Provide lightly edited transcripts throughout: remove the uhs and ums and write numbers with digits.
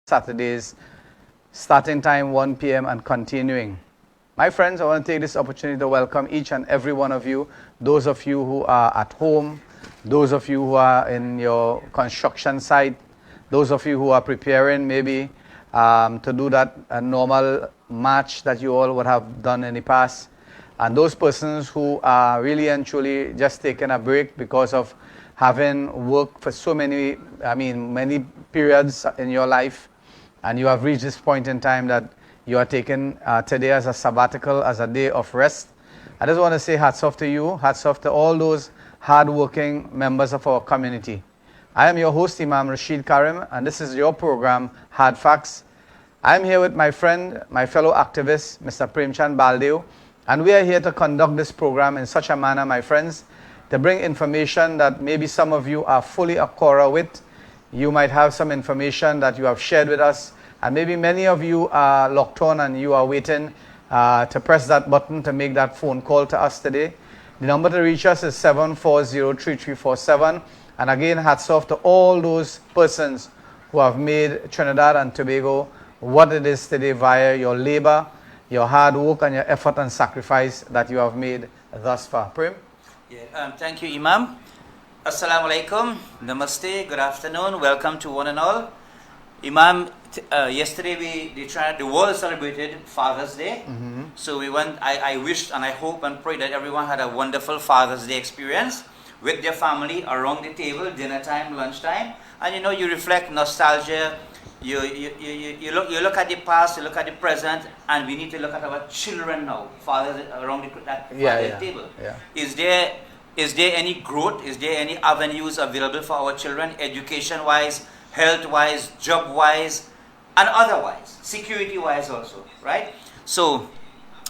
Saturdays, starting time 1 p.m. and continuing. My friends, I want to take this opportunity to welcome each and every one of you, those of you who are at home, those of you who are in your construction site, those of you who are preparing maybe to do that normal march that you all would have done in the past, and those persons who are really and truly just taking a break because of having worked for so many, many periods in your life, and you have reached this point in time that you are taking today as a sabbatical, as a day of rest. I just want to say hats off to you, hats off to all those hard-working members of our community. I am your host, Imam Rashid Karim, and this is your program, Hardfacts. I am here with my friend, my fellow activist, Mr. Premchand Baldeo, and we are here to conduct this program in such a manner, my friends, to bring information that maybe some of you are fully acquainted with. You might have some information that you have shared with us, and maybe many of you are locked on and you are waiting to press that button to make that phone call to us today. The number to reach us is 740-3347. And again, hats off to all those persons who have made Trinidad and Tobago what it is today via your labor, your hard work, and your effort and sacrifice that you have made thus far. Prem? Yeah, thank you, Imam. Assalamu alaikum, namaste, good afternoon, welcome to one and all. Imam, yesterday the world celebrated Father's Day. Mm-hmm. So we went, I wished and I hope and pray that everyone had a wonderful Father's Day experience with their family around the table, dinner time, lunchtime. And you reflect nostalgia, you look at the past, you look at the present, and we need to look at our children now, fathers around the table. Yeah. Is there any growth? Is there any avenues available for our children, education-wise, health-wise, job-wise, and otherwise, security-wise also, right? So,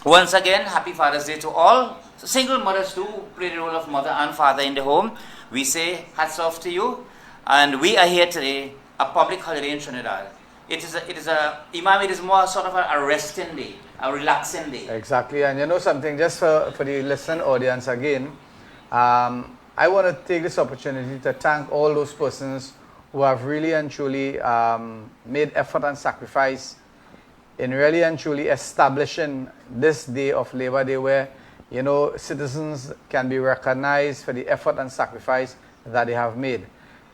once again, happy Father's Day to all. So single mothers too play the role of mother and father in the home. We say hats off to you, and we are here today, a public holiday in Trinidad. It is more sort of a resting day, a relaxing day. Exactly, and you know something, just for the listening audience again, I want to take this opportunity to thank all those persons who have really and truly made effort and sacrifice in really and truly establishing this day of Labor Day where, you know, citizens can be recognized for the effort and sacrifice that they have made.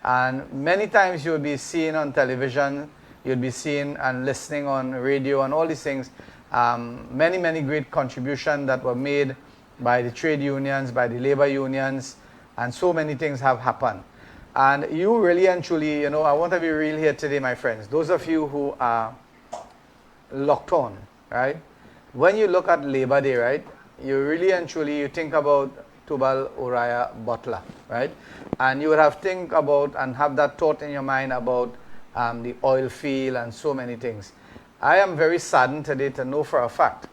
And many times you'll be seeing on television, you'll be seeing and listening on radio and all these things, many great contributions that were made by the trade unions, by the labor unions, and so many things have happened. And you really and truly, you know, I want to be real here today, my friends. Those of you who are locked on, right? When you look at Labor Day, right, you really and truly, you think about Tubal Uriah Butler, right? And you would have think about and have that thought in your mind about the oil field and so many things. I am very saddened today to know for a fact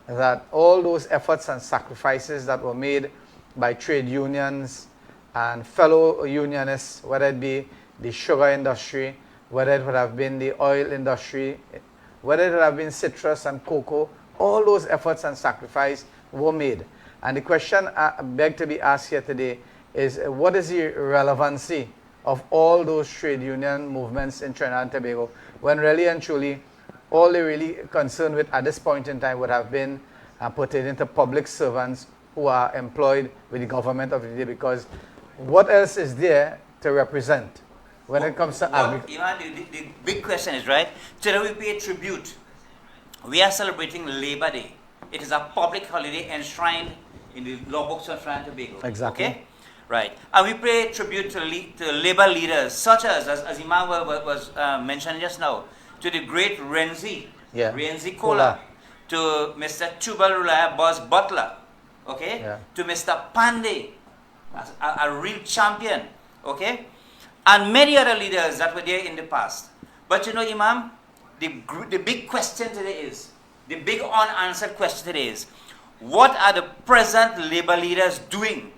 that all those efforts and sacrifices that were made by trade unions and fellow unionists, whether it be the sugar industry, whether it would have been the oil industry, whether it would have been citrus and cocoa, all those efforts and sacrifice were made. And the question I beg to be asked here today is, what is the relevancy of all those trade union movements in Trinidad and Tobago when really and truly all they're really concerned with at this point in time would have been pertaining to public servants who are employed with the government of the day, because what else is there to represent when it comes to agriculture? The big question is, right, today we pay tribute. We are celebrating Labor Day. It is a public holiday enshrined in the law books of Trinidad and Tobago. Exactly. Okay? Right. And we pay tribute to labor leaders such as Imam was mentioned just now, to the great Renzi Kola, to Mr. Tubal Uriah Butler, okay, to Mr. Pandey, a real champion, okay, and many other leaders that were there in the past. But you know, Imam, the big question today is, the big unanswered question today is, what are the present labor leaders doing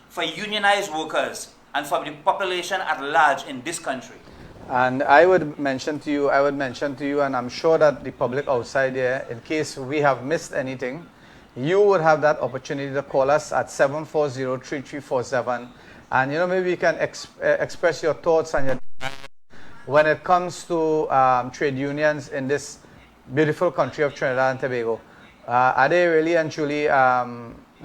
for unionized workers and for the population at large in this country? And I would mention to you, and I'm sure that the public outside there, in case we have missed anything, you would have that opportunity to call us at 740-3347. And you know, maybe you can express your thoughts and your when it comes to trade unions in this beautiful country of Trinidad and Tobago. Are they really and truly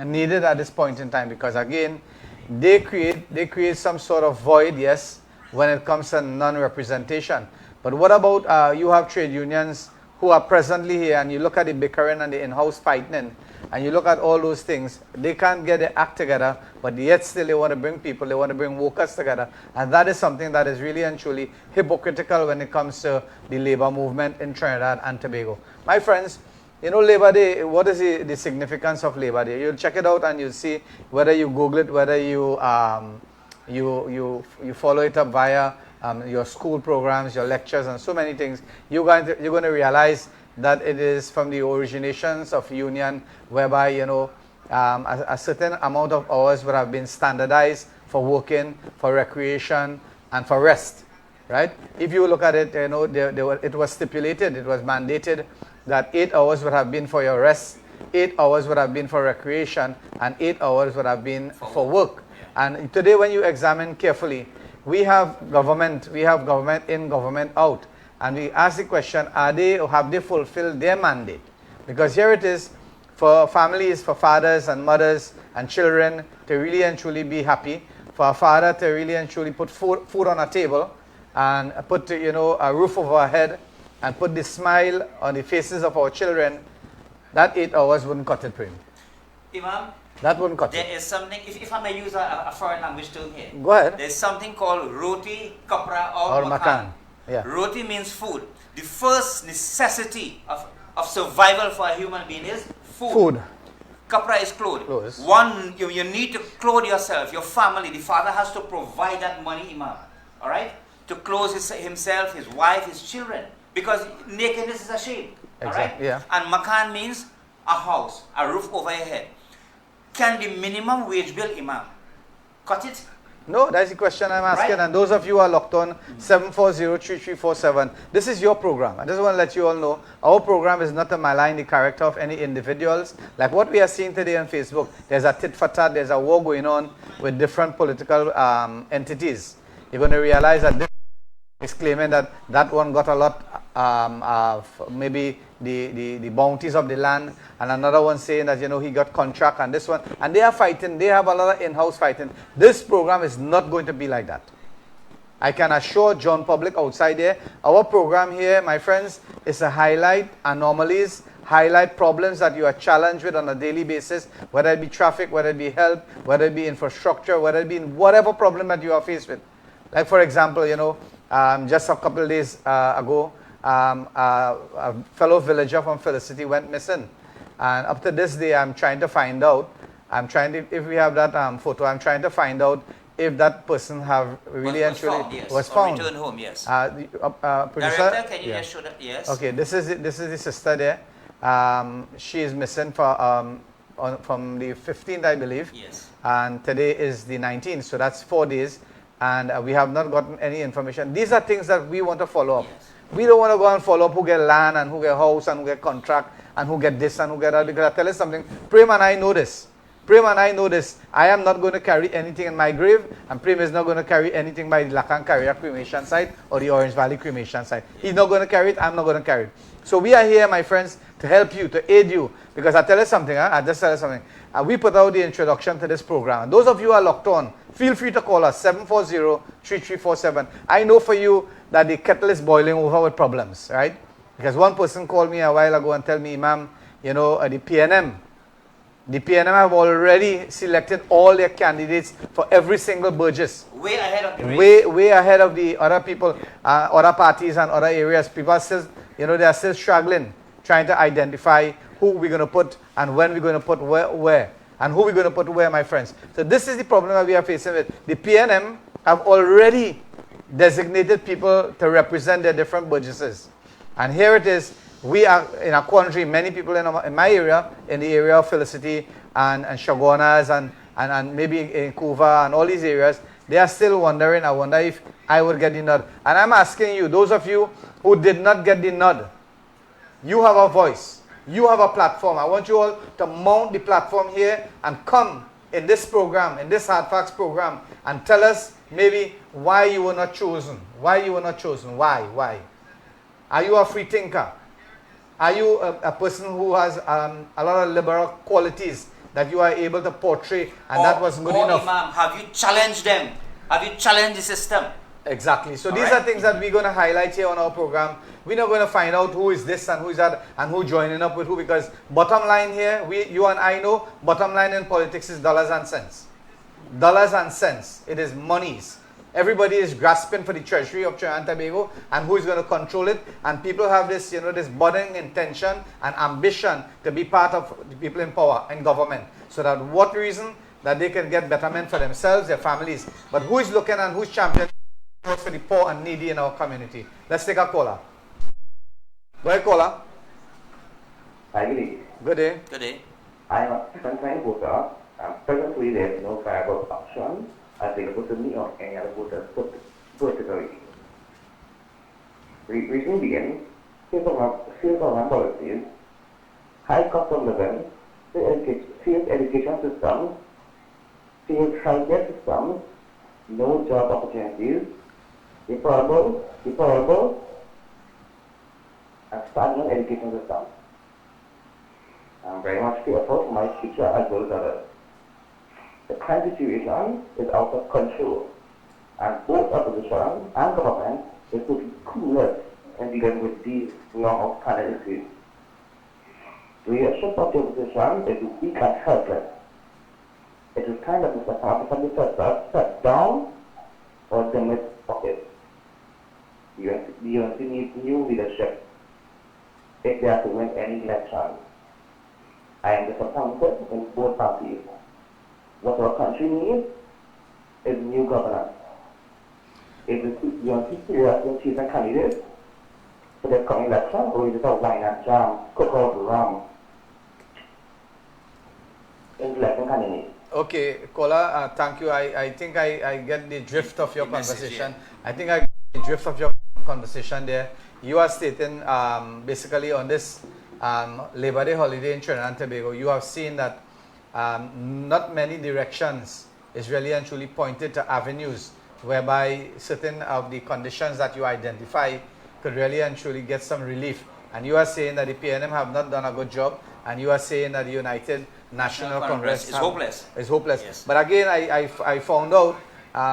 needed at this point in time? Because again, they create some sort of void, yes, when it comes to non-representation. But what about you have trade unions who are presently here, and you look at the bickering and the in-house fighting, and you look at all those things, they can't get their act together, but yet still they want to bring people, they want to bring workers together. And that is something that is really and truly hypocritical when it comes to the labor movement in Trinidad and Tobago. My friends, you know, Labor Day, what is the significance of Labor Day? You'll check it out and you'll see, whether you Google it, whether you follow it up via your school programs, your lectures, and so many things, you're going to realize that it is from the originations of union, whereby, you know, a certain amount of hours would have been standardized for working, for recreation, and for rest, right? If you look at it, you know, it was stipulated, it was mandated that 8 hours would have been for your rest, 8 hours would have been for recreation, and 8 hours would have been for work. And today, when you examine carefully, we have government in, government out. And we ask the question, have they fulfilled their mandate? Because here it is, for families, for fathers and mothers and children to really and truly be happy, for a father to really and truly put food on a table and put, you know, a roof over our head and put the smile on the faces of our children, that 8 hours wouldn't cut it, Prem. Imam, that wouldn't cut there is something, if I may use a foreign language term here. Go ahead. There's something called roti, kapra, or makan. Yeah. Roti means food. The first necessity of survival for a human being is food. Kapra is clothes. One, you need to clothe yourself, your family. The father has to provide that money, Imam. All right? To clothe himself, his wife, his children. Because nakedness is a shame. All right? Yeah. And makan means a house, a roof over your head. Can the minimum wage bill, Imam, cut it? No, that's the question I'm asking. Right. And those of you who are locked on, 740-3347, this is your program. I just want to let you all know, our program is not to malign the character of any individuals. Like what we are seeing today on Facebook, there's a tit for tat, there's a war going on with different political entities. You're going to realize that this is claiming that that one got a lot of maybe the bounties of the land, and another one saying that, you know, he got contract, and this one, and they are fighting. They have a lot of in-house fighting. This program is not going to be like that. I can assure John public outside there, our program here, my friends, is to highlight anomalies, highlight problems that you are challenged with on a daily basis, whether it be traffic, whether it be health, whether it be infrastructure, whether it be in whatever problem that you are faced with. Like for example, you know, just a couple of days ago, a fellow villager from Felicity went missing. And up to this day, I'm trying to find out, if we have that photo, I'm trying to find out if that person have really was found. Returned home, yes. Producer, Director, can you just show that? Yes. Okay, this is the sister there. She is missing from the 15th, I believe. Yes. And today is the 19th, so that's 4 days. And we have not gotten any information. These are things that we want to follow up. Yes. We don't want to go and follow up who get land and who get house and who get contract and who get this and who get that. Because I tell you something, Prem and I know this. Prem and I know this. I am not going to carry anything in my grave, and Prem is not going to carry anything by the Lacan Carrier cremation site or the Orange Valley cremation site. He's not going to carry it, I'm not going to carry it. So we are here, my friends, to help you, to aid you. Because I tell you something, I just tell you something. We put out the introduction to this program. And those of you who are locked on, feel free to call us, 740-3347. I know for you that the kettle is boiling over with problems, right? Because one person called me a while ago and told me, Imam, you know, the PNM have already selected all their candidates for every single Burgess. Way ahead of the race. Way ahead of the other people, other parties and other areas. People are still, you know, they are still struggling, trying to identify who we're going to put and when we're going to put where and who we're going to put where, my friends. So this is the problem that we are facing with. The PNM have already designated people to represent their different Burgesses. And here it is. We are in a quandary. Many people in my area, in the area of Felicity and Shagonas and maybe in Kuva and all these areas, they are still wondering, I wonder if I would get the nod. And I'm asking you, those of you who did not get the nod, you have a voice. You have a platform. I want you all to mount the platform here and come in this program, in this Hardfacts program, and tell us maybe why you were not chosen. Why you were not chosen. Why? Are you a free thinker? Are you a person who has a lot of liberal qualities that you are able to portray, and that was good enough? Imam, have you challenged them? Have you challenged the system? Exactly. So these are things that we're going to highlight here on our program. We're not going to find out who is this and who is that and who joining up with who, because bottom line here, you and I know, bottom line in politics is dollars and cents. Dollars and cents. It is monies. Everybody is grasping for the treasury of Trinidad and Tobago and who is going to control it. And people have this, you know, this budding intention and ambition to be part of the people in power and government. So that what reason? That they can get betterment for themselves, their families. But who is looking and who's championing for the poor and needy in our community? Let's take a caller. Go ahead, caller. Hi, good day. Good day. Good day. I am a second-time voter. Presently, there is no viable option available to me or any other voters politically. Reason being, several policies, high cost of living, failed education systems, failed healthcare systems, no job opportunities, deplorable, and stagnant education system. I'm very much fearful for my future as well as others. The current situation is out of control, and both opposition and government is looking clueless in dealing with these long-standing issues. The leadership of the opposition is weak and helpless. It is kind of Mr. Francis and step down or dim its pocket. The UNC needs new leadership if they are to win any election. I am disappointed in both parties. What our country needs is new governance. If the UNC serious in choosing candidates for the coming election, or is it a wine and jam, cook out rum in selecting candidates? Okay, Kola, thank you. I think I get the drift of your The message, conversation. yeah. I think I get the drift of your conversation there. You are stating basically on this Labor Day holiday in Trinidad and Tobago, you have seen that not many directions is really and truly pointed to avenues whereby certain of the conditions that you identify could really and truly get some relief. And you are saying that the PNM have not done a good job, and you are saying that the United National Congress is hopeless. Is hopeless. Yes. But again, I found out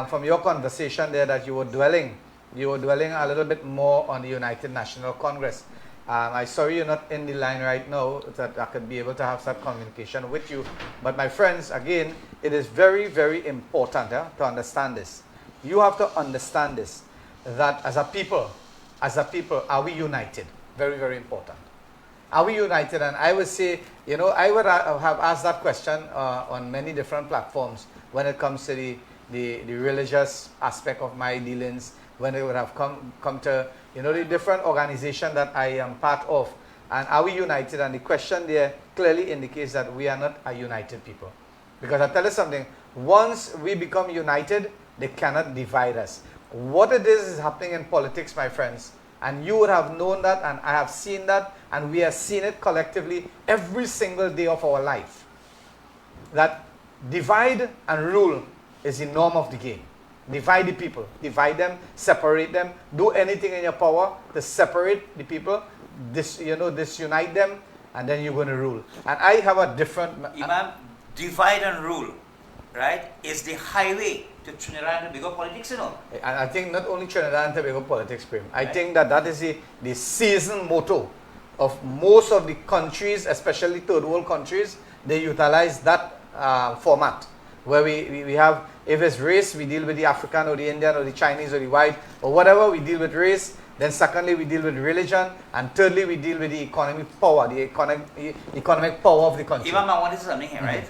from your conversation there that you were dwelling a little bit more on the United National Congress. I'm sorry you're not in the line right now that I could be able to have that communication with you. But my friends, again, it is very, very important to understand this. You have to understand this, that as a people, are we united? Very, very important. Are we united? And I would say, I would have asked that question on many different platforms when it comes to the religious aspect of my dealings, when it would have come to, the different organization that I am part of. And are we united? And the question there clearly indicates that we are not a united people. Because I tell you something, once we become united, they cannot divide us. What it is happening in politics, my friends, and you would have known that, and I have seen that, and we have seen it collectively every single day of our life. That divide and rule is the norm of the game. Divide the people, divide them, separate them, do anything in your power to separate the people, disunite them, and then you're going to rule. And I have a different... Imam, divide and rule, right, is the highway to Trinidad and Tobago politics, And I think not only Trinidad and Tobago politics, Prem. I think that is the season motto of most of the countries, especially third world countries. They utilize that format where we have, if it's race, we deal with the African or the Indian or the Chinese or the white or whatever, we deal with race. Then secondly, we deal with religion. And thirdly, we deal with the economic power, the economic power of the country. Imam, I wanted something here, right?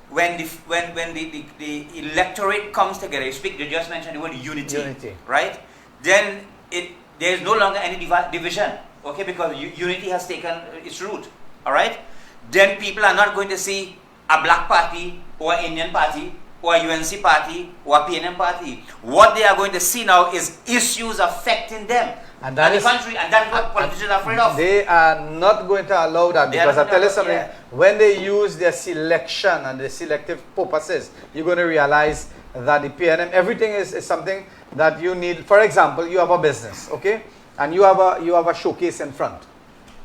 When the electorate comes together, you just mentioned the word unity, right? Then there is no longer any division, okay? Because unity has taken its root, all right? Then people are not going to see a black party or an Indian party or a UNC party or a PNM party. What they are going to see now is issues affecting them and the country, and that's what politicians are afraid of. They are not going to allow that, because I tell you something, when they use their selection and their selective purposes, you're going to realize that the PNM, everything is something that you need. For example, you have a business, okay, and you have a showcase in front.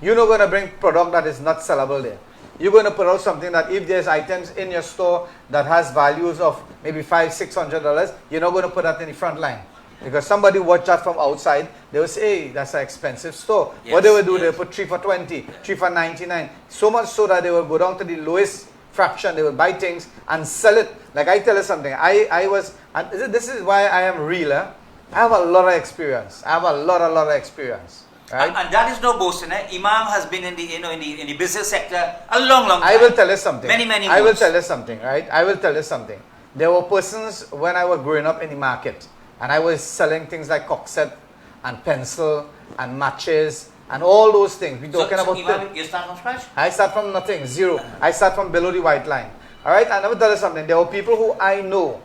You're not going to bring product that is not sellable there. You're going to put out something that if there's items in your store that has values of maybe $500-600, you're not going to put that in the front line. Because somebody watch that from outside, they will say, hey, that's an expensive store. Yes, what they will do, they will put 3 for $20, 3 for $99. So much so that they will go down to the lowest fraction. They will buy things and sell it. Like I tell you something, and this is why I am real. I have a lot of experience. I have a lot of experience. Right? And that is no boasting. Imam has been in the business sector a long time. I will tell you something. Many I will tell you something, right? I will tell you something. There were persons when I was growing up in the market, and I was selling things like cockset and pencil and matches and all those things. We're talking about... Imam, you start from scratch? I start from nothing, zero. I start from below the white line. All right? And I will tell you something. There were people who I know.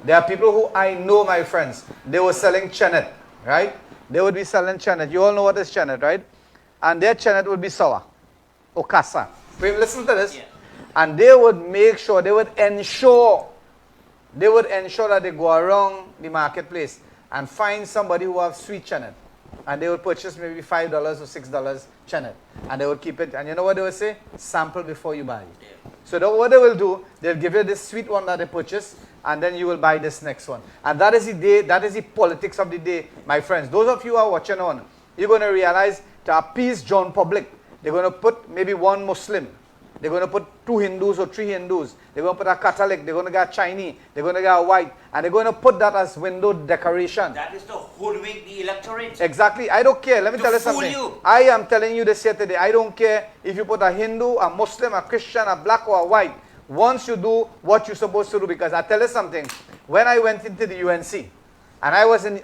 There are people who I know, my friends. They were selling chenet, right? They would be selling chenet. You all know what is chenet, right? And their chenet would be sour or casa. Listen to this. Yeah. And they would make sure, they would ensure that they go around the marketplace and find somebody who have sweet chenet. And they would purchase maybe $5 or $6 chenet. And they would keep it. And you know what they would say? Sample before you buy it. Yeah. So what they will do, they'll give you this sweet one that they purchase, and then you will buy this next one. And that is the day, that is the politics of the day, my friends. Those of you who are watching on, you're going to realize to appease John public, they're going to put maybe one Muslim. They're going to put 2 Hindus or 3 Hindus. They're going to put a Catholic. They're going to get a Chinese. They're going to get a white. And they're going to put that as window decoration. That is to hoodwink the electorate. Exactly. I don't care. Let me tell you something. I am telling you this here today. I don't care if you put a Hindu, a Muslim, a Christian, a black or a white. Once you do what you're supposed to do, because I tell you something. When I went into the UNC, and I was in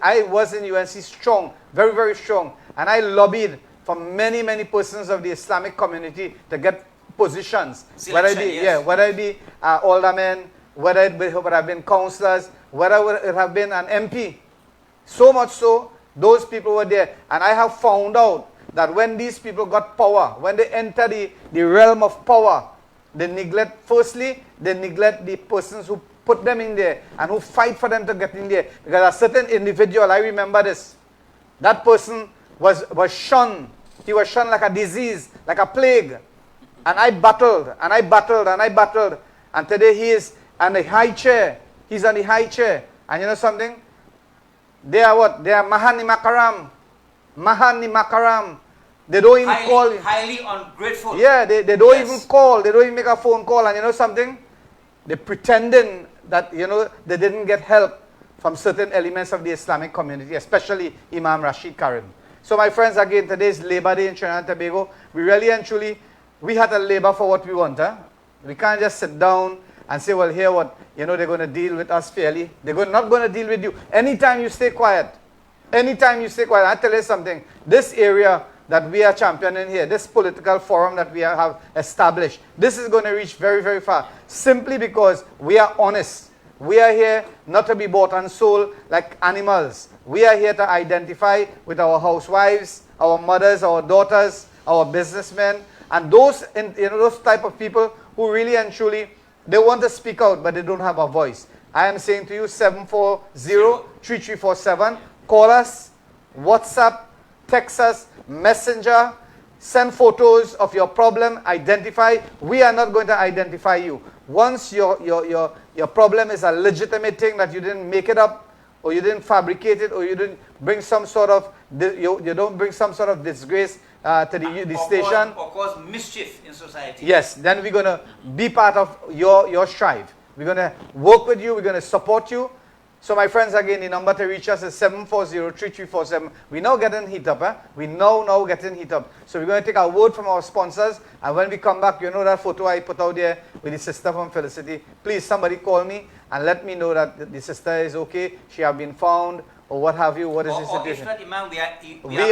UNC strong, very, very strong, and I lobbied for many persons of the Islamic community to get positions, Selection, whether it be, yes. whether it be aldermen, whether it would have been councillors, whether it would have been an MP. So much so, those people were there. And I have found out that when these people got power, when they enter the realm of power, they neglect the persons who put them in there and who fight for them to get in there. Because a certain individual, I remember this, that person was shunned. He was shunned like a disease, like a plague. And I battled, and I battled, and I battled. And today he is on the high chair. He's on the high chair. And you know something? They are what? They are Mahani Makaram. Mahani Makaram. They don't even call. Highly ungrateful. Yeah, they don't even call. They don't even make a phone call. And you know something? They're pretending that, you know, they didn't get help from certain elements of the Islamic community, especially Imam Rashid Karim. So my friends, again, today is Labor Day in Trinidad and Tobago. We really and truly, we had to labor for what we want. Huh? We can't just sit down and say, well, here what, you know, they're going to deal with us fairly. They're not going to deal with you. Anytime you stay quiet, I tell you something, this area that we are championing here, this political forum that we have established, this is going to reach very, very far. Simply because we are honest. We are here not to be bought and sold like animals. We are here to identify with our housewives, our mothers, our daughters, our businessmen, and those type of people who really and truly, they want to speak out, but they don't have a voice. I am saying to you, 740-3347, call us, WhatsApp, text us, messenger, send photos of your problem, identify. We are not going to identify you. Once your problem is a legitimate thing that you didn't make it up, or you didn't fabricate it, or you didn't bring some sort of, you don't bring some sort of disgrace to the station. Or cause mischief in society. Yes, then we're going to be part of your strive. We're going to work with you. We're going to support you. So my friends, again, the number to reach us is 740-3347. We're now getting heat up. We now getting heat up. So we're going to take a word from our sponsors. And when we come back, you know that photo I put out there with the sister from Felicity. Please, somebody call me and let me know that the sister is okay. She has been found or what have you. What is the situation? Or if not, Imam, we are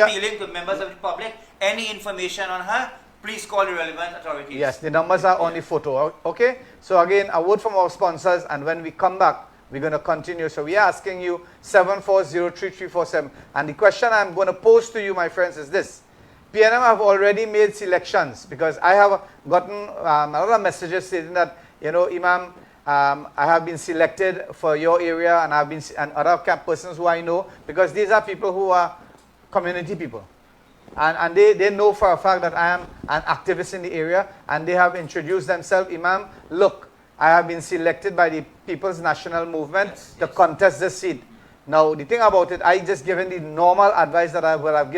appealing to members of the public. Any information on her, please call the relevant authorities. Yes, the numbers are on the photo. Okay? So again, a word from our sponsors. And when we come back, we're going to continue. So we are asking you 740-3347. And the question I'm going to pose to you, my friends, is this. PNM have already made selections because I have gotten a lot of messages saying that, you know, Imam, I have been selected for your area and other persons who I know, because these are people who are community people. And they know for a fact that I am an activist in the area, and they have introduced themselves. Imam, look, I have been selected by the People's National Movement to contest this seat. Now, the thing about it, I just given the normal advice that I would have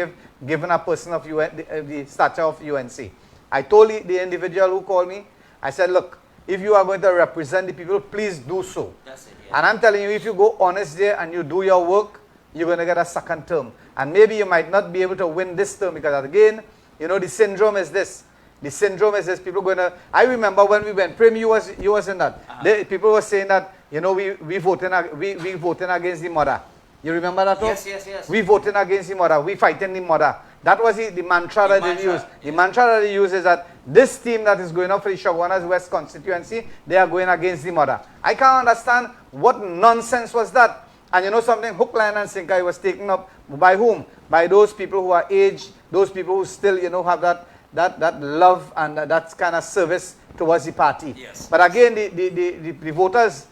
given a person of the stature of UNC. I told the individual who called me, I said, look, if you are going to represent the people, please do so. That's it, yeah. And I'm telling you, if you go honest there and you do your work, you're going to get a second term. And maybe you might not be able to win this term because, again, you know, the syndrome is this. The syndrome is this, people going to, I remember when we went, Prim, you was in that. People were saying that, you know, we voting against the mother. You remember that? Yes. We voting against the mother. We fighting the mother. That was the mantra that they used. The mantra that they use is that this team that is going up for the Chaguanas West constituency, they are going against the mother. I can't understand what nonsense was that. And you know something, hook, line, and sinker, it was taken up by whom? By those people who are aged, those people who still, you know, have that love and that kind of service towards the party. Yes. But again, the voters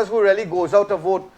who really goes out to vote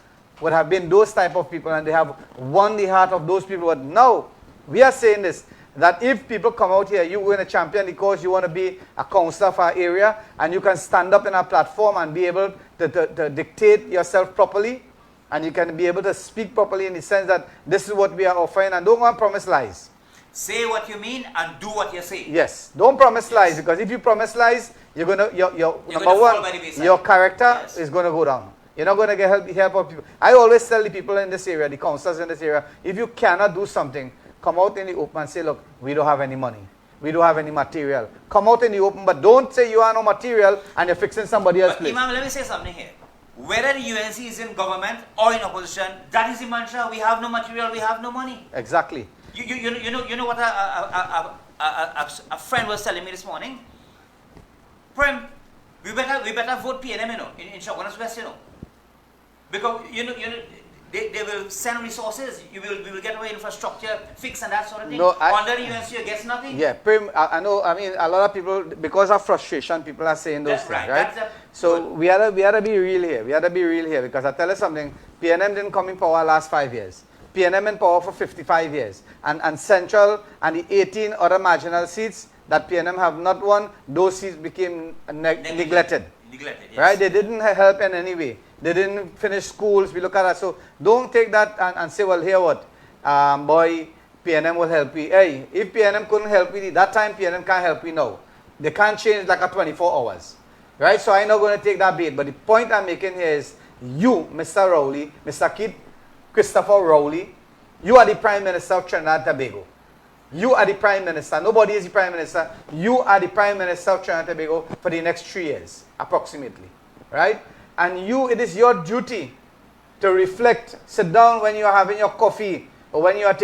would have been those type of people, and they have won the heart of those people. But now, we are saying this, that if people come out here, you win a champion because you want to be a councillor for our area, and you can stand up in a platform and be able to dictate yourself properly, and you can be able to speak properly in the sense that this is what we are offering, and don't want to promise lies. Say what you mean and do what you say. Yes, don't promise lies, because if you promise lies, you're gonna number one, your character is gonna go down. You're not gonna get help of people. I always tell the people in this area, the councillors in this area, if you cannot do something, come out in the open and say, look, we don't have any money. We don't have any material. Come out in the open, but don't say you have no material and you're fixing somebody else's place. Imam, let me say something here. Whether the UNC is in government or in opposition, that is the mantra. We have no material, we have no money. Exactly. You know what a friend was telling me this morning? Prem, we better vote PNM, in Shogun's West, because they will send resources. We will get our infrastructure fixed and that sort of thing. No, Under the UNCO gets nothing. Yeah, Prem, I know. I mean, a lot of people, because of frustration, people are saying those things, right? So we had to be real here. We had to be real here, because I tell you something. PNM didn't come in power last 5 years. PNM in power for 55 years, and Central and the 18 other marginal seats that PNM have not won, those seats became neglected. Neglected, yes. Right? They didn't help in any way. They didn't finish schools. We look at that. So don't take that and say, well, here what? Boy, PNM will help you. Hey, if PNM couldn't help you that time, PNM can't help you now. They can't change like a 24 hours. Right? So I'm not going to take that bait. But the point I'm making here is, you, Mr. Rowley, Mr. Keith Christopher Rowley, you are the Prime Minister of Trinidad and Tobago. You are the Prime Minister. Nobody is the Prime Minister. You are the Prime Minister of Trinidad and Tobago for the next 3 years, approximately. Right? And it is your duty to reflect, sit down when you are having your coffee, or when you are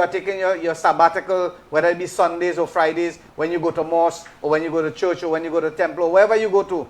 taking your sabbatical, whether it be Sundays or Fridays, when you go to mosque, or when you go to church, or when you go to temple, or wherever you go to.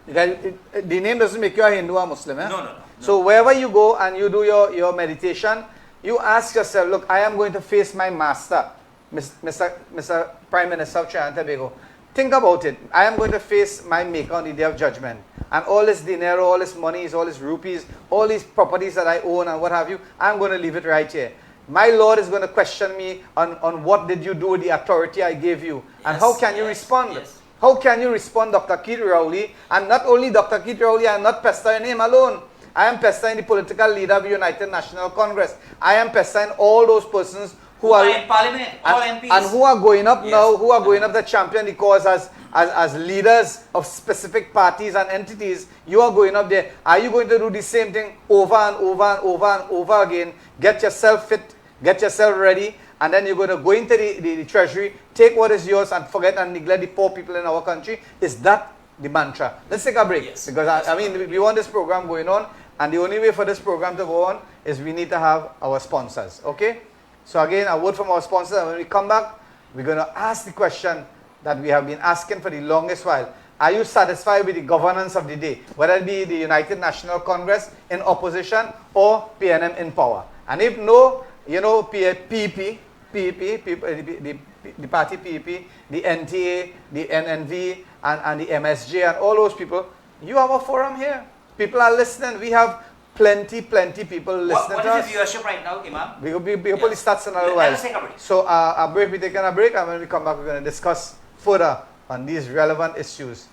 Because the name doesn't make you a Hindu or Muslim. Eh? No. So wherever you go and you do your meditation, you ask yourself, look, I am going to face my master, Mr. Prime Minister of Trinidad and Tobago. Think about it. I am going to face my maker on the day of judgment. And all this dinero, all this monies, all these rupees, all these properties that I own and what have you, I'm going to leave it right here. My Lord is going to question me on what did you do with the authority I gave you. And how can you respond? Yes. How can you respond, Dr. Keith Rowley? And not only Dr. Keith Rowley, I am not pestering him alone. I am pestering the political leader of the United National Congress. I am pestering all those persons who are in Parliament, all MPs. And who are going up now, who are going up to champion the cause as leaders of specific parties and entities. You are going up there. Are you going to do the same thing over and over and over and over again? Get yourself fit, get yourself ready, and then you're going to go into the treasury, take what is yours, and forget and neglect the poor people in our country? Is that the mantra? Let's take a break. Yes. Because I mean, we want this program going on, and the only way for this program to go on is we need to have our sponsors. Okay? So again, a word from our sponsors, and when we come back, we're going to ask the question that we have been asking for the longest while. Are you satisfied with the governance of the day? Whether it be the United National Congress in opposition or PNM in power. And if no, you know, PEP, the party PEP, the NTA, the NNV, and the MSJ, and all those people, you have a forum here. People are listening. We have plenty people listening what to us. is the viewership right now, Imam? We hopefully start in another while. Let's take a break. So we're taking a break, and when we come back, we're going to discuss further on these relevant issues.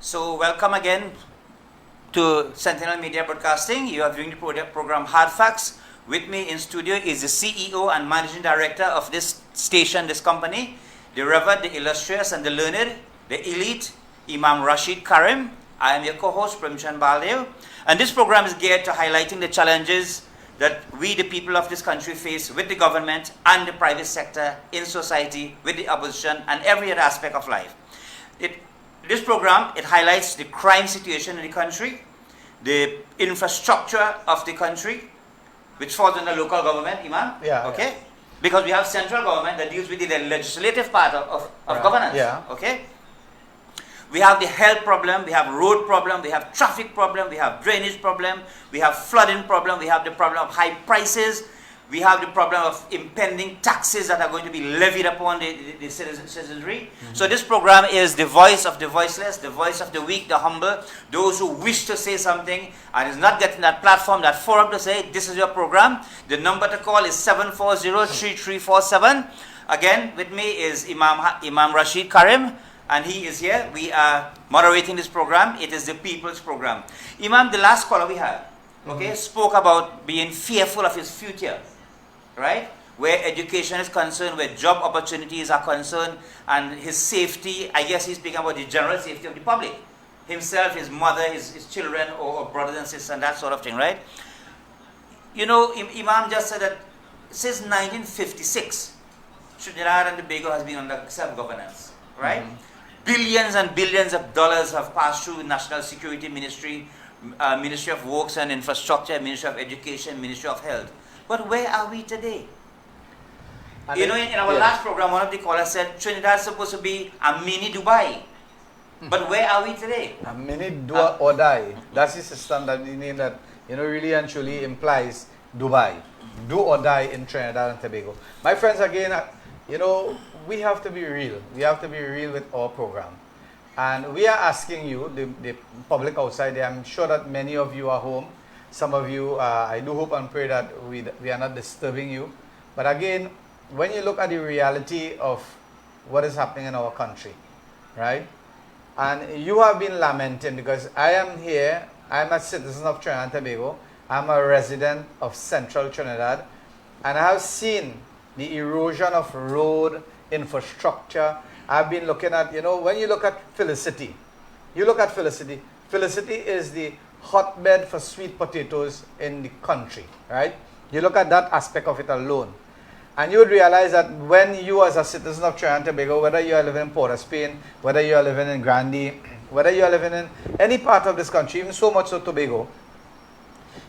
So welcome again to Sentinel Media Broadcasting. You are viewing the program Hardfacts. With me in studio is the CEO and Managing Director of this station, this company, the Reverend, the illustrious and the learned, the elite, Imam Rashid Karim. I am your co-host, Premchan Baldev. And this program is geared to highlighting the challenges that we, the people of this country, face with the government and the private sector, in society, with the opposition, and every other aspect of life. This program, it highlights the crime situation in the country, the infrastructure of the country, which falls under local government, Imam. Yeah. Okay? Yeah. Because we have central government that deals with the legislative part of Right. governance. Yeah. Okay? We have the health problem, we have road problem, we have traffic problem, we have drainage problem, we have flooding problem, we have the problem of high prices, we have the problem of impending taxes that are going to be levied upon the citizenry. So this program is the voice of the voiceless, the voice of the weak, the humble, those who wish to say something and is not getting that platform, that forum to say, this is your program. The number to call is 740-3347. Again, with me is Imam Rashid Karim, and he is here. We are moderating this program. It is the people's program. Imam, the last caller we had, okay, spoke about being fearful of his future. Right? Where education is concerned, where job opportunities are concerned, and his safety, I guess he's speaking about the general safety of the public. Himself, his mother, his children, or brothers and sisters, and that sort of thing, right? You know, Imam just said that since 1956, Trinidad and Tobago has been under self-governance, right? Billions and billions of dollars have passed through National Security Ministry, Ministry of Works and Infrastructure, Ministry of Education, Ministry of Health. But where are we today? You know, in our last program, one of the callers said Trinidad is supposed to be a mini Dubai. But where are we today? A mini do or die. That's the system that we need, that, you know, really and truly implies Dubai. Do or die in Trinidad and Tobago. My friends, again, you know, we have to be real. We have to be real with our program. And we are asking you, the public outside there, I'm sure that many of you are home. Some of you, I do hope and pray that we are not disturbing you. But again, when you look at the reality of what is happening in our country, right? And you have been lamenting, because I am here, I'm a citizen of Trinidad and Tobago, I'm a resident of central Trinidad, and I have seen the erosion of road infrastructure. I've been looking at, you know, when you look at Felicity, Felicity is the hotbed for sweet potatoes in the country, right? You look at that aspect of it alone, and you would realize that when you, as a citizen of Trinidad and Tobago, whether you are living in Port of Spain, whether you are living in Grandy, whether you are living in any part of this country, even so much so Tobago,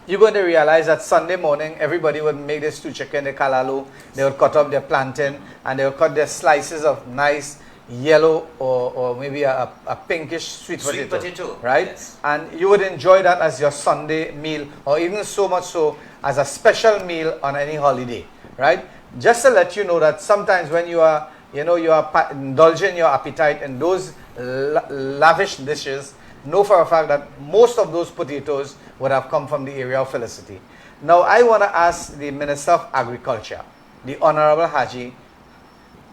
you're going to realize that Sunday morning, everybody would make their stew chicken, their kalalu, they would cut up their plantain, and they would cut their slices of nice yellow or maybe a pinkish sweet potato, right? Yes. And you would enjoy that as your Sunday meal, or even so much so as a special meal on any holiday, right? Just to let you know that sometimes when you are, you know, you are indulging your appetite in those lavish dishes, know for a fact that most of those potatoes would have come from the area of Felicity. Now, I want to ask the Minister of Agriculture, the Honorable Haji,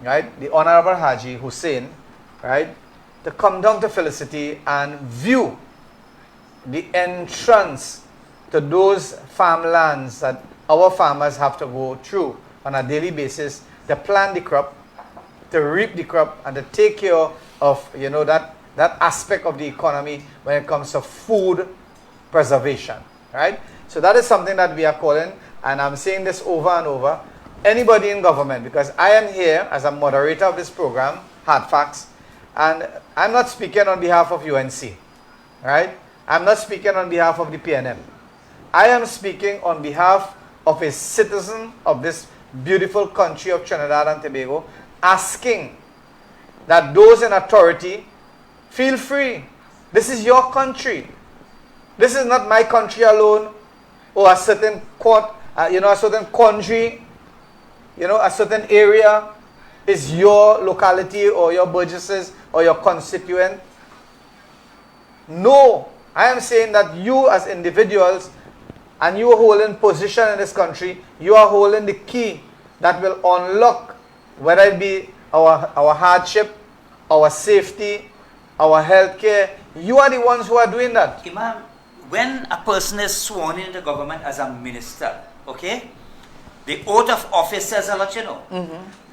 right, the Honorable Haji Hussein, right, to come down to Felicity and view the entrance to those farmlands that our farmers have to go through on a daily basis to plant the crop, to reap the crop, and to take care of, you know, that aspect of the economy when it comes to food preservation, right? So that is something that we are calling, and I'm saying this over and over, anybody in government, because I am here as a moderator of this program, Hardfacts, and I'm not speaking on behalf of UNC, right? I'm not speaking on behalf of the PNM. I am speaking on behalf of a citizen of this beautiful country of Trinidad and Tobago, asking that those in authority feel free. This is your country. This is not my country alone, or a certain court, a certain country, a certain area is your locality or your burgesses or your constituent. No, I am saying that you as individuals, and you are holding position in this country, you are holding the key that will unlock, whether it be our hardship, our safety, our healthcare. You are the ones who are doing that. Imam, when a person is sworn into government as a minister, okay, the oath of office says a lot, you know.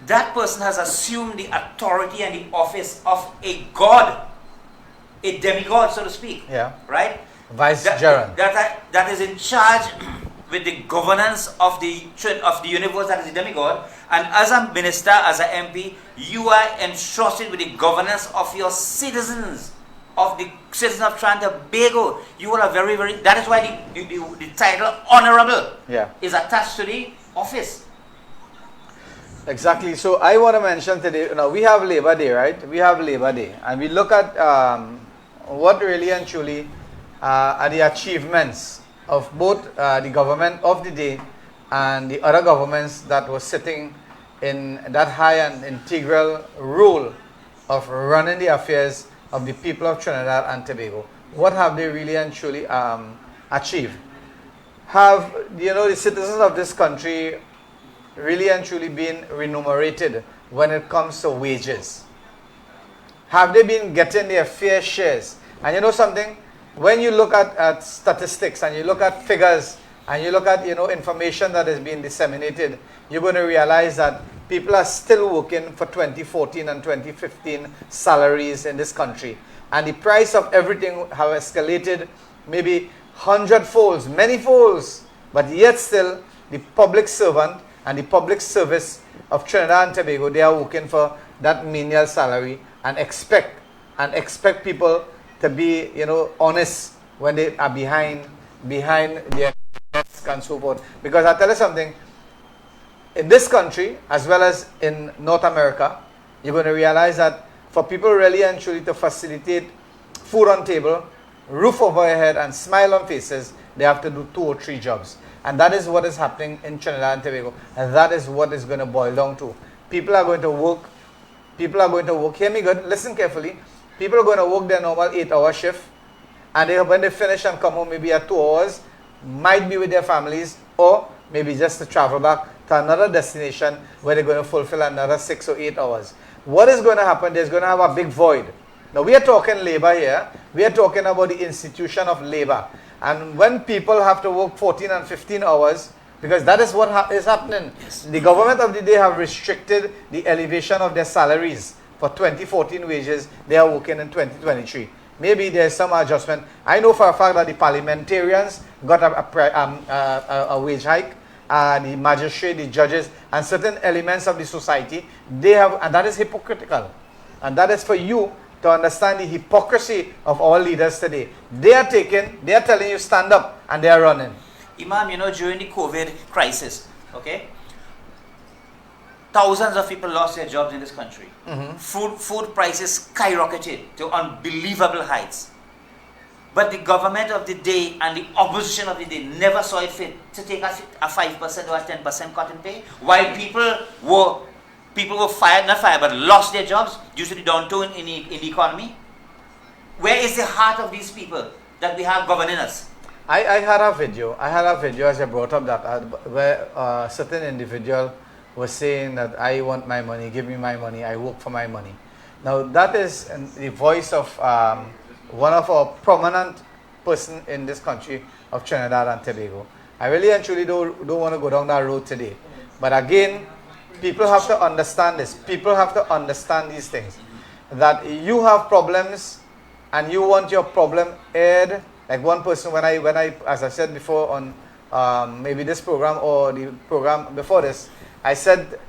That person has assumed the authority and the office of a god, a demigod, so to speak. Yeah. Right? Vicegerent. That is in charge with the governance of the universe, that is the demigod. And as a minister, as an MP, you are entrusted with the governance of your citizens, of the citizens of Trinidad and Tobago. You are very, very. That is why the title honorable is attached to the office. Exactly. So I want to mention today, now we have Labor Day, right? We have Labor Day. And we look at what really and truly are the achievements of both the government of the day and the other governments that were sitting in that high and integral role of running the affairs of the people of Trinidad and Tobago. What have they really and truly achieved? Have, the citizens of this country really and truly been remunerated when it comes to wages? Have they been getting their fair shares? And you know something? When you look at statistics and you look at figures and you look at information that is being disseminated, you're going to realize that people are still working for 2014 and 2015 salaries in this country. And the price of everything have escalated maybe 100-folds, many folds. But yet still, the public servant and the public service of Trinidad and Tobago, they are working for that menial salary and expect people to be, honest when they are behind their desks and so forth. Because I tell you something, in this country, as well as in North America, you're going to realize that for people really and truly to facilitate food on table, roof over your head, and smile on faces, they have to do 2 or 3 jobs. And that is what is happening in Trinidad and Tobago. And that is what is going to boil down to. People are going to work. Hear me good. Listen carefully. People are going to work their normal 8-hour shift. And when they finish and come home, maybe at 2 hours, might be with their families, or maybe just to travel back to another destination where they're going to fulfill another 6 or 8 hours. What is going to happen? There's going to have a big void. Now, we are talking labor here. We are talking about the institution of labor. And when people have to work 14 and 15 hours, because that is what is happening. Yes. The government of the day have restricted the elevation of their salaries for 2014 wages. They are working in 2023. Maybe there's some adjustment. I know for a fact that the parliamentarians got a wage hike. The magistrate, the judges, and certain elements of the society, they have, and that is hypocritical. And that is for you to understand the hypocrisy of our leaders today. They are telling you stand up, and they are running. Imam, during the COVID crisis, okay, thousands of people lost their jobs in this country. Food prices skyrocketed to unbelievable heights. But the government of the day and the opposition of the day never saw it fit to take a 5% or a 10% cut in pay, while people were fired, not fired, but lost their jobs due to the downturn in the economy. Where is the heart of these people that we have governing us? I had a video as I brought up that where a certain individual was saying that I want my money, give me my money, I work for my money. Now that is the voice of one of our prominent person in this country of Trinidad and Tobago. I really and truly don't want to go down that road today. But again, people have to understand this. People have to understand these things. That you have problems and you want your problem aired. Like one person, when I as I said before on maybe this program or the program before this, I said,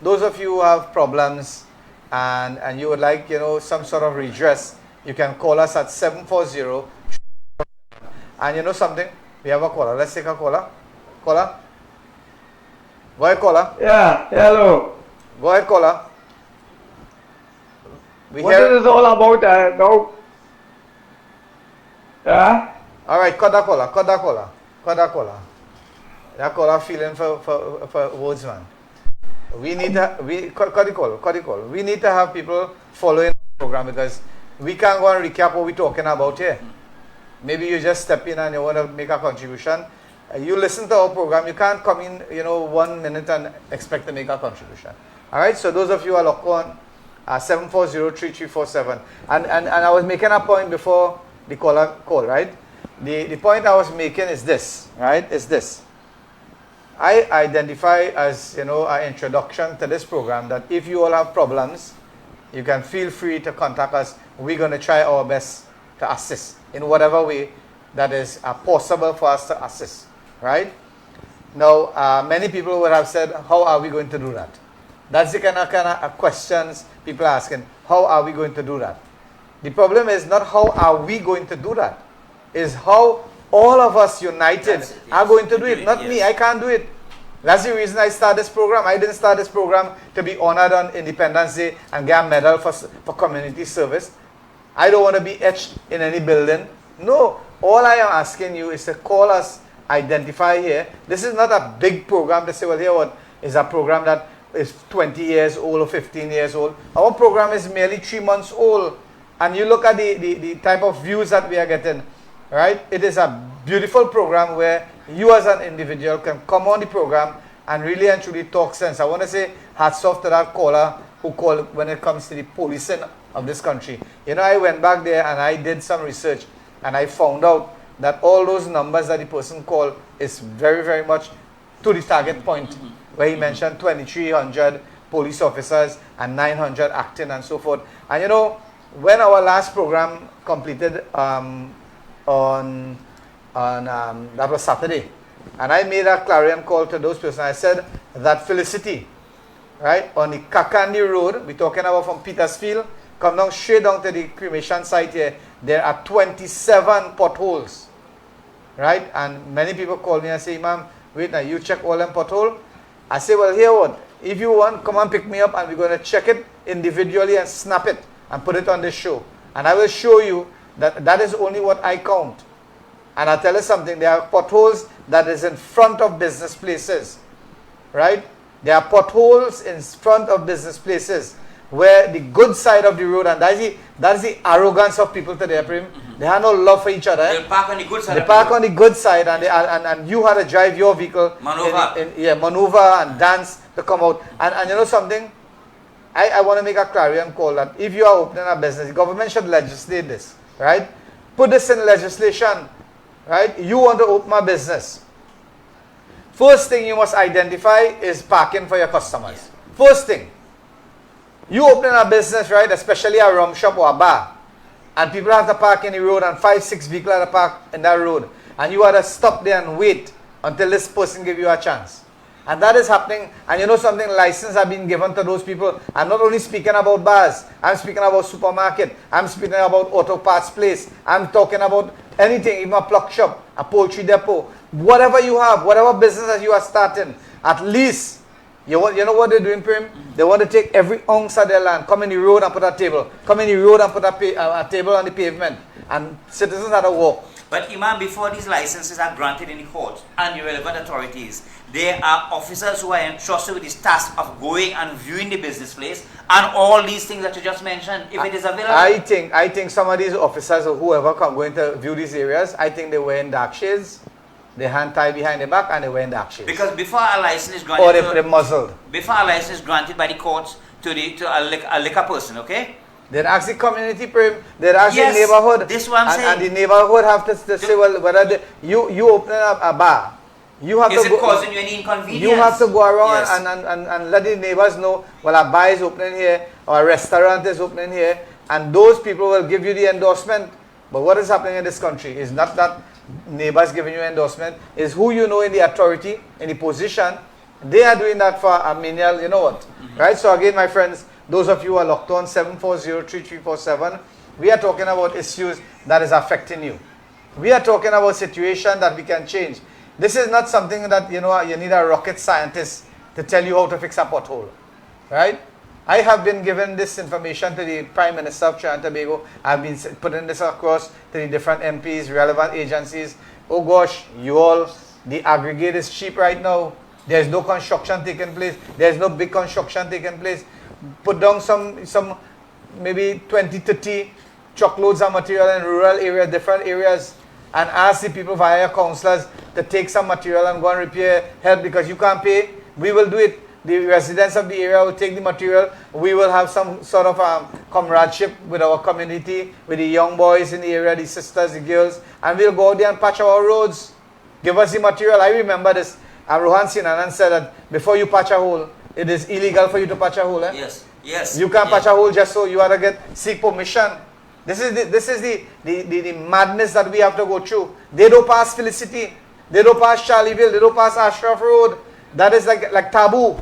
those of you who have problems and you would like, some sort of redress, you can call us at 740. And you know something? We have a caller. Let's take a caller. Caller? Go ahead, caller. Yeah, hello. Go ahead, caller. What is this all about now? Yeah? Alright, cut that caller. That caller feeling for words, man. We need to, cut the call. We need to have people following the program because we can't go and recap what we're talking about here. Maybe you just step in and you want to make a contribution. You listen to our program. You can't come in, 1 minute and expect to make a contribution. All right. So those of you who are locked on, 740-3347. And I was making a point before the caller call, right? The point I was making is this, right? Is this. I identify as, you know, an introduction to this program that if you all have problems, you can feel free to contact us. We're going to try our best to assist in whatever way that is possible for us to assist, right? Now, many people would have said, how are we going to do that? That's the kind of questions people are asking. How are we going to do that? The problem is not how are we going to do that. Is how all of us united are going to do it. Not me. I can't do it. That's the reason I started this program. I didn't start this program to be honored on Independence Day and get a medal for community service. I don't want to be etched in any building. No. All I am asking you is to call us, identify here. This is not a big program to say, well, here what is a program that is 20 years old or 15 years old. Our program is merely 3 months old. And you look at the type of views that we are getting, right? It is a beautiful program where you as an individual can come on the program and really and truly talk sense. I want to say hats off to that caller who called when it comes to the policing of this country. You know, I went back there and I did some research and I found out that all those numbers that the person called is very, very much to the target point, where he mentioned 2,300 police officers and 900 acting and so forth. And you know, when our last program completed that was Saturday, and I made a clarion call to those persons. I said that Felicity, right, on the Kakandi Road, we're talking about from Petersfield, come down straight down to the cremation site here, there are 27 potholes, right? And many people call me and say, Imam, wait now, you check all them potholes? I say, well, here what? If you want, come and pick me up and we're going to check it individually and snap it and put it on this show. And I will show you that that is only what I count. And I'll tell you something, there are potholes that is in front of business places, right? There are potholes in front of business places where the good side of the road, and that's the arrogance of people today, Prim. They have no love for each other. They park on the good side. They park on the good side, and and you had to drive your vehicle, maneuver and dance to come out. And you know something? I want to make a clarion call that if you are opening a business, the government should legislate this, right? Put this in legislation, right? You want to open a business. First thing you must identify is parking for your customers. Yeah. First thing. You open a business, right, especially a rum shop or a bar, and people have to park in the road and 5-6 vehicles have to park in that road, and you have to stop there and wait until this person give you a chance. And that is happening, and you know something, license have been given to those people. I'm not only speaking about bars, I'm speaking about supermarket, I'm speaking about auto parts place, I'm talking about anything, even a pluck shop, a poultry depot, whatever you have, whatever business that you are starting, at least, you know what they're doing, Prim? They want to take every ounce of their land, come in the road and put a table, come in the road and put a table on the pavement, and citizens have to walk. But Imam, before these licenses are granted in the court and the relevant authorities, there are officers who are entrusted with this task of going and viewing the business place and all these things that you just mentioned, if it is available. I think some of these officers or whoever going to view these areas, I think they wear in dark shades, they hand tied behind the back, and they wear in dark shades. Because before a license is granted, or they're muzzled. Before a license is granted by the courts to a liquor person, okay? They'd ask the community, they'd ask the neighborhood. This one I'm saying. And the neighborhood have to say, well, whether you open up a bar, you have is to it causing you any inconvenience? You have to go around and let the neighbors know, well, a bar is opening here, or a restaurant is opening here, and those people will give you the endorsement. But what is happening in this country is not that neighbors giving you endorsement, is who you know in the authority, in the position. They are doing that for a menial, you know what, right? So again, my friends, those of you who are locked on, 740-3347, we are talking about issues that is affecting you. We are talking about situation that we can change. This is not something that, you know, you need a rocket scientist to tell you how to fix a pothole, right? I have been given this information to the Prime Minister of Trinidad and Tobago. I've been putting this across to the different MPs, relevant agencies. Oh gosh, you all, the aggregate is cheap right now. There's no construction taking place. There's no big construction taking place. Put down some maybe 20, 30 truckloads of material in rural areas, different areas, and ask the people via councillors to take some material and go and repair, help, because you can't pay. We will do it. the residents of the area will take the material. We will have some sort of comradeship with our community, with the young boys in the area, the sisters, the girls, and we'll go out there and patch our roads. Give us the material. I remember this. Rohan Sinanan said that before you patch a hole, it is illegal for you to patch a hole. Eh? Yes, yes. You can't patch a hole just so you have to seek permission. This is the madness that we have to go through. They don't pass Felicity. They don't pass Charlieville. They don't pass Ashraf Road. That is like taboo.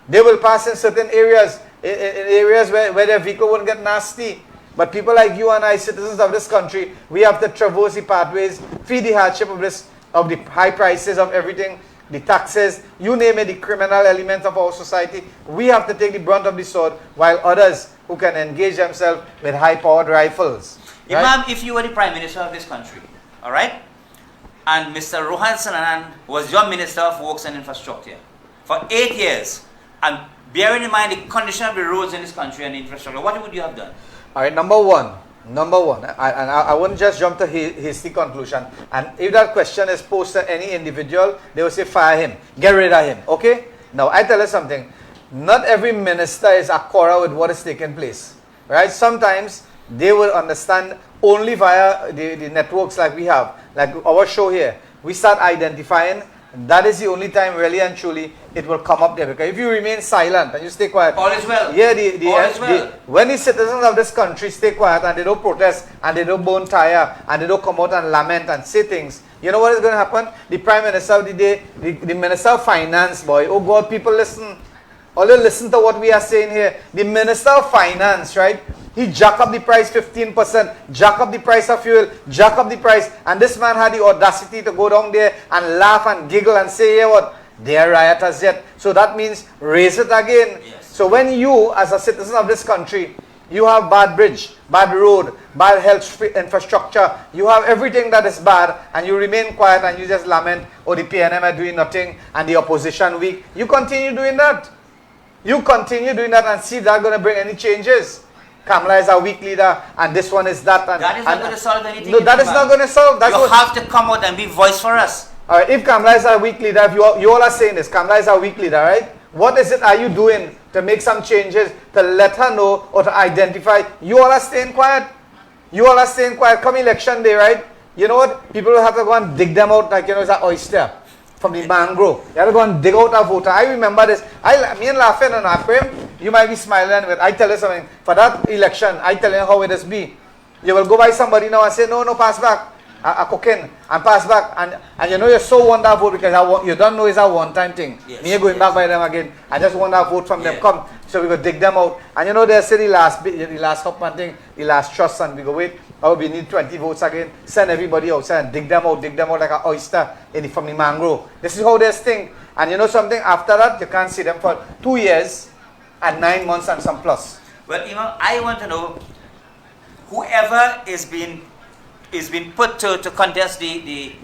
They will pass in certain areas, in areas where their vehicle won't get nasty. But people like you and I, citizens of this country, we have to traverse the pathways, feel the hardship of the high prices of everything, the taxes, you name it, the criminal elements of our society. We have to take the brunt of the sword, while others who can engage themselves with high-powered rifles. Right? Imam, if you were the Prime Minister of this country, all right, and Mr. Rohan Sananan was your Minister of Works and Infrastructure for 8 years, and bearing in mind the condition of the roads in this country and the infrastructure, what would you have done? All right, number one, I wouldn't just jump to hasty conclusion. And if that question is posed to any individual, they will say fire him, get rid of him. Okay? Now I tell you something. Not every minister is accordant with what is taking place. Right? Sometimes they will understand only via the networks like we have, like our show here. We start identifying. That is the only time, really and truly, it will come up there. Because if you remain silent and you stay quiet, all is well. Yeah, all is well. When the citizens of this country stay quiet and they don't protest and they don't burn tire and they don't come out and lament and say things, you know what is going to happen? The Prime Minister of the day, the Minister of Finance, boy, oh God, people listen. Only listen to what we are saying here. The Minister of Finance, right? He jack up the price 15%, jack up the price of fuel, jack up the price. And this man had the audacity to go down there and laugh and giggle and say, yeah, what? They are rioters yet. So that means raise it again. Yes. So when you, as a citizen of this country, you have bad bridge, bad road, bad health infrastructure, you have everything that is bad, and you remain quiet and you just lament, oh, the PNM are doing nothing and the opposition weak. You continue doing that. You continue doing that and see if that's going to bring any changes. Kamala is a weak leader and this one is that. And, that is not going to solve anything. No, that is not going to solve. That's you have to come out and be voice for us. All right, if Kamala is a weak leader, if you all are saying this, Kamala is a weak leader, right? What is it are you doing to make some changes, to let her know or to identify? You all are staying quiet. You all are staying quiet. Come election day, right? You know what? People will have to go and dig them out like, you know, it's an oyster from the mangrove. You have to go and dig out a voter. I remember this. Me and laughing and Aprem, you might be smiling, but I tell you something. For that election, I tell you how it is be. You will go by somebody now and say, no, pass back. A cocaine and pass back. And you know you're so want that vote because you don't know it's a one-time thing. Yes, Me going back by them again. I just want that vote from them. Come. So we go dig them out. And you know they say the last Hopman thing, the last trust, and we go wait. Oh, we need 20 votes again. Send everybody outside and dig them out like an oyster from the mangrove. This is how they think. And you know something? After that, you can't see them for 2 years and 9 months and some plus. Well, I want to know whoever is being put to contest the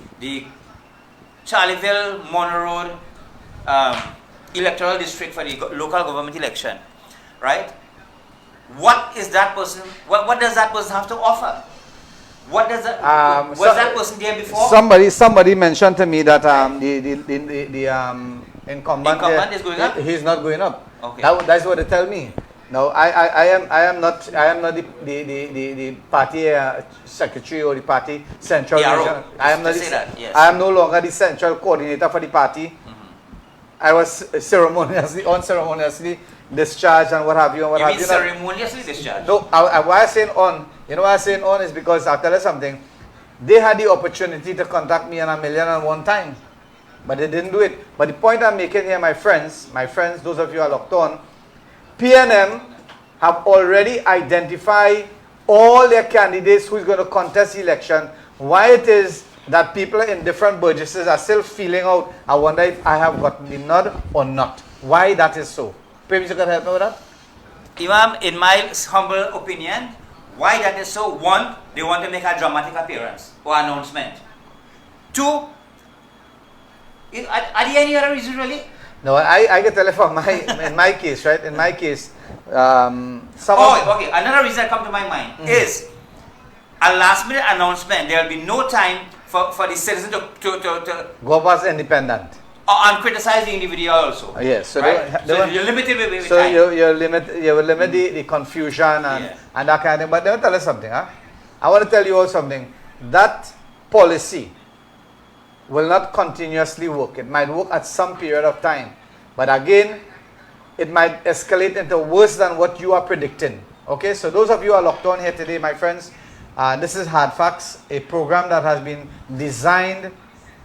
Charlieville Monroe Road electoral district for the local government election, right? What is that person? What does that person have to offer? What does that? Was that person there before? Somebody mentioned to me that the incumbent is going up. He's not going up. Okay. That's what they tell me. No, I am not the party secretary or the party central. I am not. Yes. I am no longer the central coordinator for the party. I was unceremoniously discharged and what have you. You mean ceremoniously discharged? No, why I saying on. You know why I saying on is because I'll tell you something. They had the opportunity to contact me on 1,000,001 times, but they didn't do it. But the point I'm making here, my friends, those of you who are locked on, PNM have already identified all their candidates who is going to contest the election. Why it is that people in different burgesses are still feeling out, I wonder if I have gotten the nod or not. Why that is so? Perhaps you can help me with that? Imam, in my humble opinion, why that is so? One, they want to make a dramatic appearance or announcement. Two, are there any other reasons really? No, I can tell you from in my case, right? In my case, okay. Another reason that comes to my mind is a last minute announcement. There will be no time for the citizen to go past independent. And criticize the individual also. Yes. So right? so you're limited with so time. you will limit the confusion and that kind of thing. But let me tell you something. I want to tell you all something. That policy will not continuously work. It might work at some period of time. But again, it might escalate into worse than what you are predicting. Okay, so those of you who are locked on here today, my friends, this is Hardfacts, a program that has been designed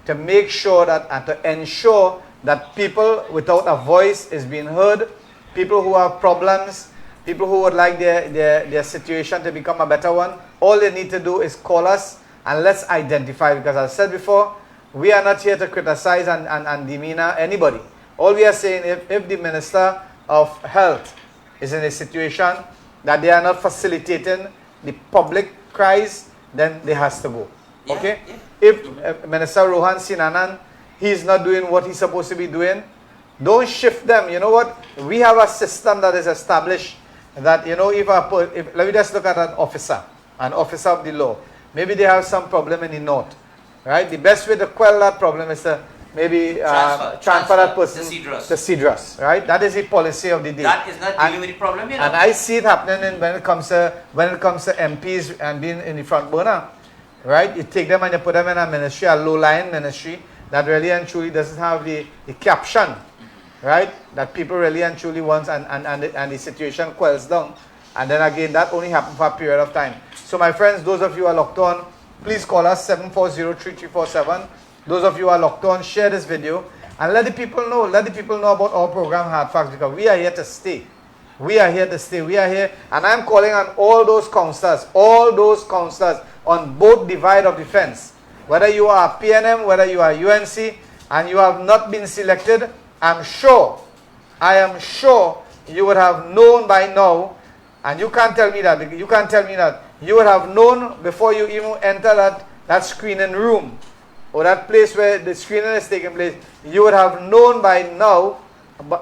to make sure that and to ensure that people without a voice is being heard, people who have problems, people who would like their situation to become a better one. All they need to do is call us and let's identify, because as I said before, we are not here to criticize and demeanor anybody. All we are saying, if the Minister of Health is in a situation that they are not facilitating the public cries, then they has to go. Okay? Yeah. If Minister Rohan Sinanan, he's not doing what he's supposed to be doing, don't shift them. You know what? We have a system that is established that, you know, if let me just look at an officer of the law. Maybe they have some problem in the north, right? The best way to quell that problem is to maybe transfer that person to Cedrus, right? That is the policy of the day. That is not dealing with the problem, you know. And I see it happening when it comes to MPs and being in the front burner, right? You take them and you put them in a ministry, a low-lying ministry that really and truly doesn't have the caption, right? That people really and truly want, and the situation quells down. And then again, that only happens for a period of time. So my friends, those of you who are locked on, please call us 740-3347. Those of you who are locked on, share this video and let the people know. Let the people know about our program Hardfacts, because we are here to stay. We are here to stay. We are here, and I'm calling on all those councillors on both divide of the fence. Whether you are PNM, whether you are UNC, and you have not been selected, I am sure you would have known by now, and you can't tell me that. You can't tell me that. You would have known before you even enter that screening room, or that place where the screening is taking place. You would have known by now,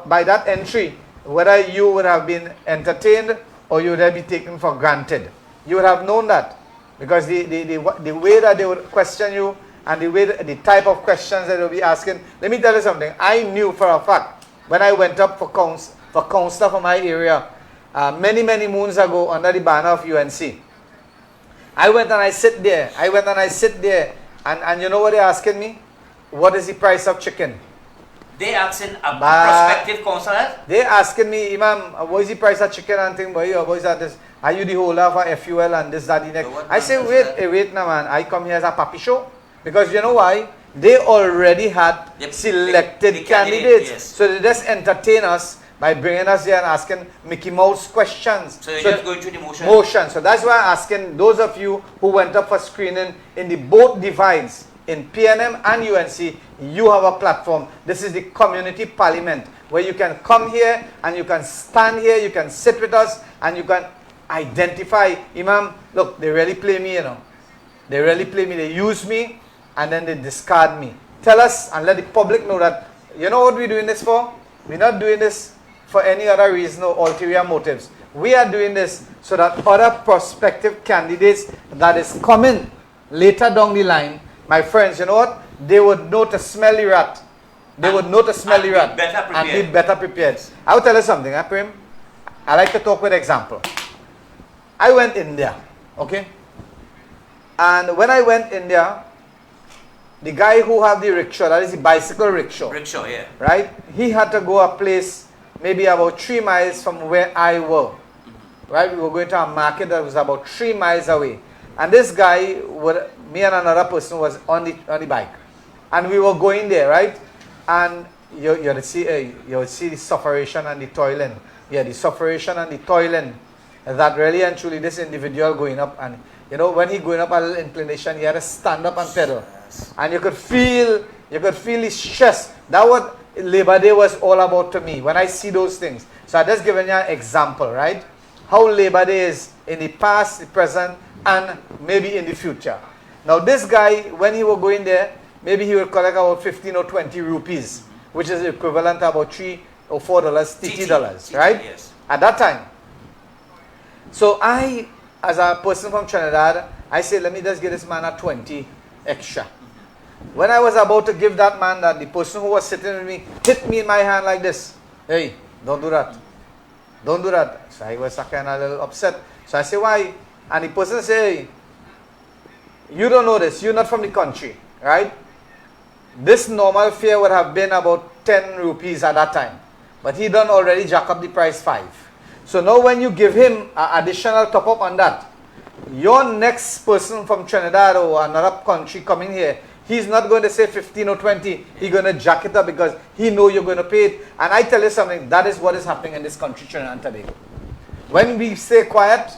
by that entry, whether you would have been entertained or you would have been taken for granted. You would have known that, because the way that they would question you and the type of questions that they will be asking. Let me tell you something. I knew for a fact when I went up for councillor for my area many moons ago under the banner of UNC. I went and I sit there. And you know what they're asking me? What is the price of chicken? They asking a prospective councillor? They asking me, Imam, what is the price of chicken and thing, boy? What is that? Are you the holder for FUL and this, that, the next? So I say, wait now, man. I come here as a puppy show. Because you know why? They already had selected the candidates. Yes. So they just entertain us by bringing us here and asking Mickey Mouse questions. So you're just going through the motion? Motion. So that's why I'm asking those of you who went up for screening in the both divides, in PNM and UNC, you have a platform. This is the community parliament where you can come here and you can stand here, you can sit with us and you can identify. Imam, look, they really play me, you know. They really play me. They use me and then they discard me. Tell us and let the public know that, you know what we're doing this for? We're not doing this for any other reason or ulterior motives. We are doing this so that other prospective candidates that is coming later down the line, my friends, you know what? They would know to smell the rat. They would know to smell the rat and be better prepared. I will tell you something, Prem. I like to talk with example. I went India, okay? And when I went India, the guy who have the rickshaw, that is the bicycle rickshaw. Rickshaw, yeah. Right? He had to go a place maybe about 3 miles from where I were. Right? We were going to a market that was about 3 miles away. And this guy, me and another person was on the bike. And we were going there, right? And you would see the sufferation and the toiling. Yeah, the sufferation and the toiling. That really and truly this individual going up. And you know, when he going up a little inclination, he had to stand up and pedal. And you could feel his chest. That what Labor Day was all about to me, when I see those things. So I just given you an example, right? How Labor Day is in the past, the present, and maybe in the future. Now this guy, when he was going there, maybe he would collect about 15 or 20 rupees, which is equivalent to about $3 or $4, $30, right? Yes. At that time. So I, as a person from Trinidad, I say, let me just give this man a 20 extra. When I was about to give that man that, the person who was sitting with me hit me in my hand like this. Hey, don't do that. Don't do that. So I was kind of a little upset. So I say, why? And the person say, hey, you don't know this. You're not from the country, right? This normal fare would have been about 10 rupees at that time. But he done already jack up the price 5. So now when you give him an additional top up on that, your next person from Trinidad or another country coming here, he's not going to say 15 or 20. He's going to jack it up because he know you're going to pay it. And I tell you something, that is what is happening in this country, Trinidad and Tobago. When we stay quiet,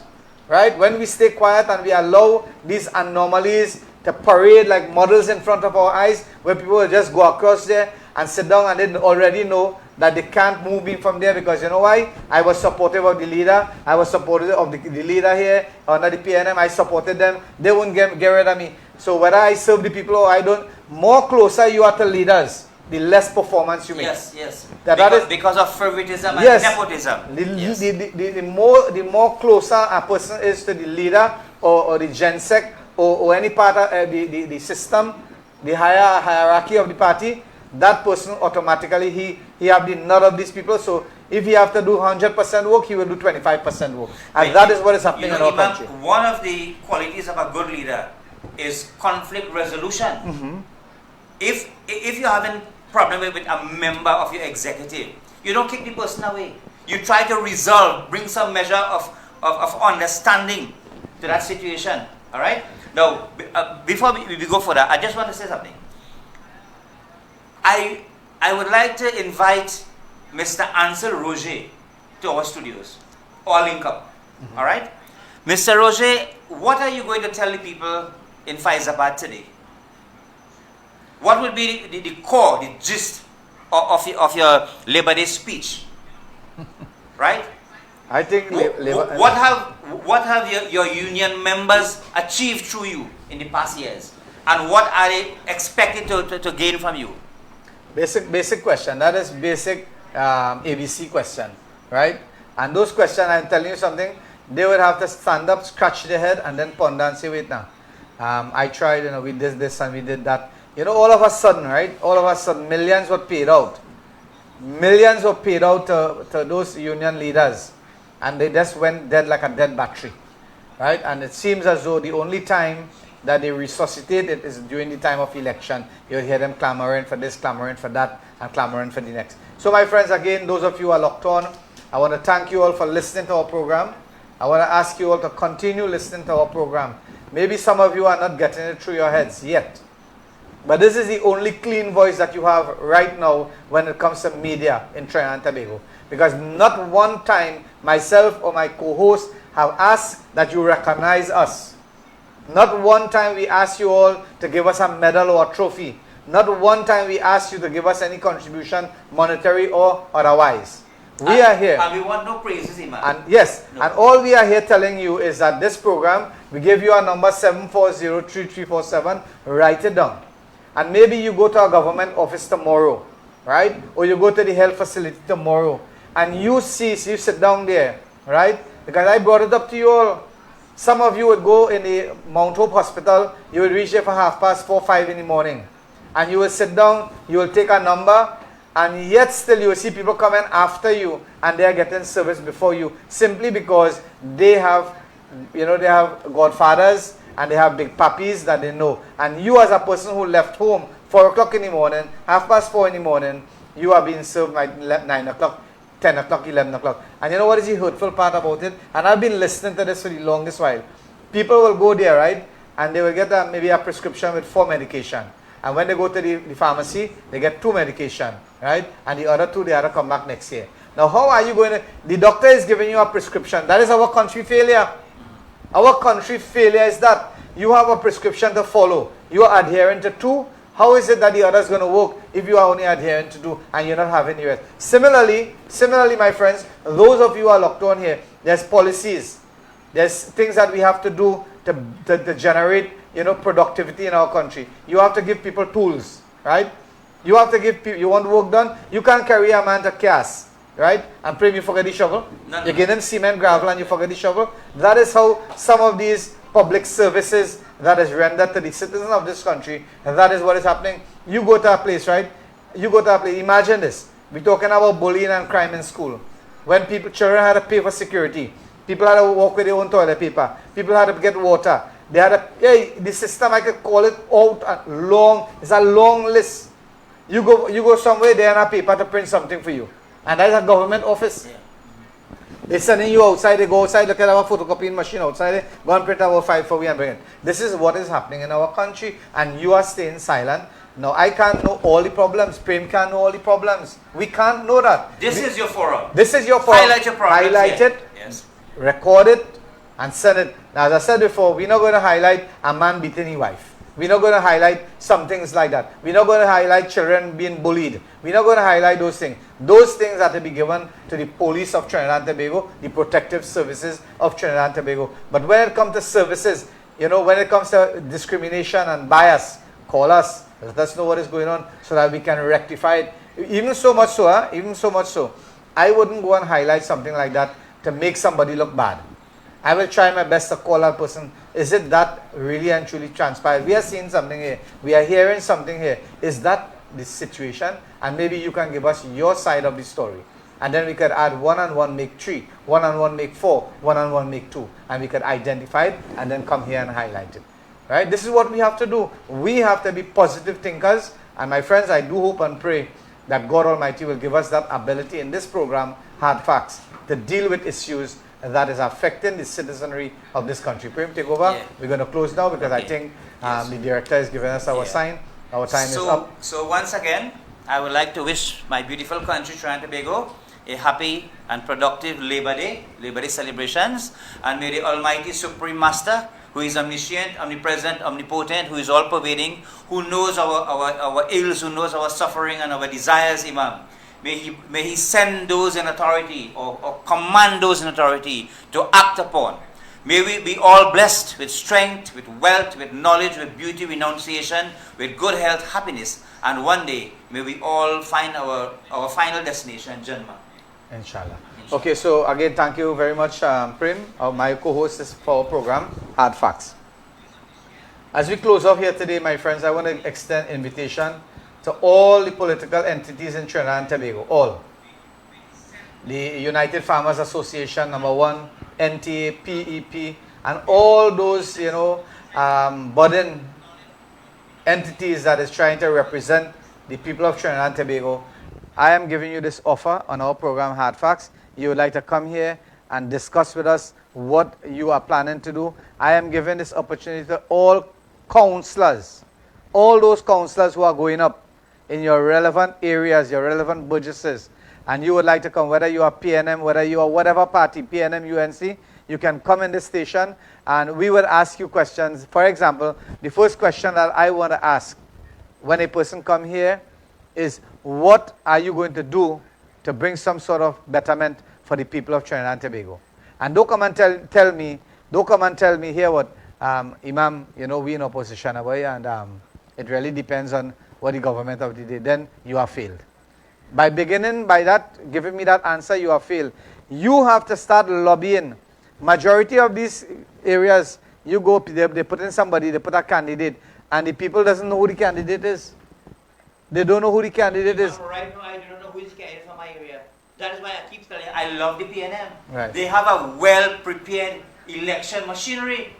right? When we stay quiet and we allow these anomalies to parade like models in front of our eyes, where people will just go across there and sit down and they already know that they can't move me from there because you know why? I was supportive of the leader. I was supportive of the leader here under the PNM. I supported them. They won't get rid of me. So whether I serve the people or I don't, more closer you are to leaders, the less performance you make. Yes, yes. That is, because of favoritism and yes, nepotism. The more closer a person is to the leader or the gensec or any part of the system, the higher hierarchy of the party, that person automatically he have the nod of these people. So if he have to do 100% work, he will do 25% work, and that is what is happening in our country. One of the qualities of a good leader is conflict resolution. If you're having problem with a member of your executive, you don't kick the person away. You try to resolve, bring some measure of understanding to that situation. All right. Now, before we go further, I just want to say something. I would like to invite Mr. Ansel Roger to our studios, or link up. All right, Mr. Roger, what are you going to tell the people in Faizabad today? What would be the core, the gist of your Labor Day speech? Right? I think what have your union members achieved through you in the past years, and what are they expected to gain from you? Basic question. That is basic ABC question, right? And those questions, I'm telling you something, they would have to stand up, scratch their head, and then ponder and say, wait now. I tried, we did this and we did that. All of a sudden, right? All of a sudden, millions were paid out. Millions were paid out to those union leaders. And they just went dead like a dead battery, right? And it seems as though the only time that they resuscitate it is during the time of election. You'll hear them clamoring for this, clamoring for that, and clamoring for the next. So my friends, again, those of you who are locked on, I want to thank you all for listening to our program. I want to ask you all to continue listening to our program. Maybe some of you are not getting it through your heads yet. But this is the only clean voice that you have right now when it comes to media in Trinidad and Tobago. Because not one time myself or my co-host have asked that you recognize us. Not one time we asked you all to give us a medal or a trophy. Not one time we asked you to give us any contribution, monetary or otherwise. We are here. And we want no praises, Imam. And yes, no. And all we are here telling you is that this program, we give you a number 7403347, write it down. And maybe you go to a government office tomorrow, right? Or you go to the health facility tomorrow, and you sit down there, right? Because I brought it up to you all. Some of you would go in the Mount Hope Hospital, you would reach there for 4:30, 5 in the morning. And you will sit down, you will take a number, and yet still you will see people coming after you, and they are getting service before you, simply because they have, they have godfathers, and they have big puppies that they know. And you as a person who left home 4 o'clock in the morning, 4:30 in the morning, you are being served by 9 o'clock, 10 o'clock, 11 o'clock. And you know what is the hurtful part about it? And I've been listening to this for the longest while. People will go there, right? And they will get maybe a prescription with 4 medication. And when they go to the pharmacy, they get 2 medication, right? And the other 2, they have to come back next year. Now, how are you going to... The doctor is giving you a prescription. That is our country failure. Our country failure is that you have a prescription to follow. You are adhering to 2. How is it that the other is going to work if you are only adhering to 2 and you're not having yours? Similarly, my friends, those of you who are locked on here, there's policies. There's things that we have to do to generate, productivity in our country. You have to give people tools, right? You have to give people, you want work done, you can't carry a man to cast, right? And pray you forget the shovel. You give them cement, gravel, and you forget the shovel. That is how some of these public services that is rendered to the citizens of this country, and that is what is happening. You go to a place, right? You go to a place, imagine this. We're talking about bullying and crime in school. When children had to pay for security, people had to walk with their own toilet paper, people had to get water. They had the system, I could call it out it's a long list. You go somewhere, they have a paper to print something for you. And that's a government office. Yeah. They're sending you outside, they go outside, look at our photocopying machine outside, go and print our file for we and bring it. This is what is happening in our country, and you are staying silent. Now, I can't know all the problems. Prem can't know all the problems. We can't know that. This is your forum. This is your forum. Highlight your problems. Highlight it, Yes. record it, and send it. Now, as I said before, we're not going to highlight a man beating his wife. We're not going to highlight some things like that. We're not going to highlight children being bullied. We're not going to highlight those things. Those things are to be given to the police of Trinidad and Tobago, the protective services of Trinidad and Tobago. But when it comes to services, when it comes to discrimination and bias, call us. Let us know what is going on so that we can rectify it. Even so much so, I wouldn't go and highlight something like that to make somebody look bad. I will try my best to call that person. Is it that really and truly transpired? We are seeing something here. We are hearing something here. Is that the situation? And maybe you can give us your side of the story. And then we could add 1 and 1 make 3, 1 and 1 make 4, 1 and 1 make 2. And we could identify it and then come here and highlight it. Right? This is what we have to do. We have to be positive thinkers. And my friends, I do hope and pray that God Almighty will give us that ability in this program, Hard Facts, to deal with issues that is affecting the citizenry of this country. Prem, take over. Yeah. We're going to close now because I think the director is giving us our sign. Our time is up. So once again, I would like to wish my beautiful country, Trinidad and Tobago, a happy and productive Labor Day celebrations. And may the Almighty Supreme Master, who is omniscient, omnipresent, omnipotent, who is all-pervading, who knows our ills, who knows our suffering and our desires, Imam, may he send those in authority or command those in authority to act upon. May we be all blessed with strength, with wealth, with knowledge, with beauty, renunciation, with good health, happiness. And one day, may we all find our final destination, Jannah. Inshallah. Okay, so again, thank you very much, Prem, my co-host for our program, Hard Facts. As we close off here today, my friends, I want to extend invitation to all the political entities in Trinidad and Tobago, all. The United Farmers Association, number 1, NTA, PEP, and all those, budding entities that is trying to represent the people of Trinidad and Tobago. I am giving you this offer on our program, Hard Facts. You would like to come here and discuss with us what you are planning to do. I am giving this opportunity to all councillors, all those councillors who are going up in your relevant areas, your relevant burgesses, and you would like to come, whether you are PNM, whether you are whatever party, PNM, UNC, you can come in this station and we will ask you questions. For example, the first question that I want to ask when a person come here is, what are you going to do to bring some sort of betterment for the people of Trinidad and Tobago? And don't come and tell me here what, Imam, we in opposition, and it really depends on what the government of the day. Then you have failed. By beginning by that, giving me that answer, you have failed. You have to start lobbying. Majority of these areas, you go, they put in somebody, they put a candidate, and the people doesn't know who the candidate is. They don't know who the candidate is. Right now, I don't know who is candidate from my area. That is why I keep telling you, I love the PNM. Right. They have a well-prepared election machinery.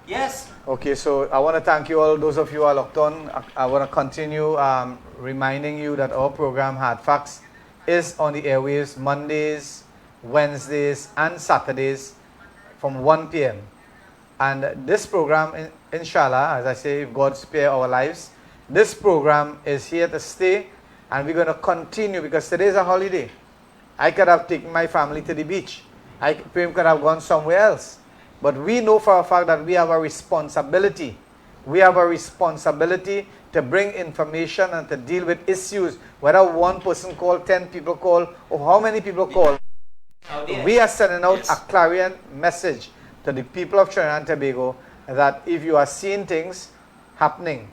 Yes. Okay, so I want to thank you all, those of you who are locked on. I want to continue reminding you that our program, Hard Facts, is on the airwaves Mondays, Wednesdays, and Saturdays from 1 p.m. And this program, inshallah, as I say, if God spare our lives, this program is here to stay, and we're going to continue because today is a holiday. I could have taken my family to the beach. Prem could have gone somewhere else. But we know for a fact that we have a responsibility. We have a responsibility to bring information and to deal with issues. Whether one person call, 10 people call, or how many people call, we are sending out a clarion message to the people of Trinidad and Tobago that if you are seeing things happening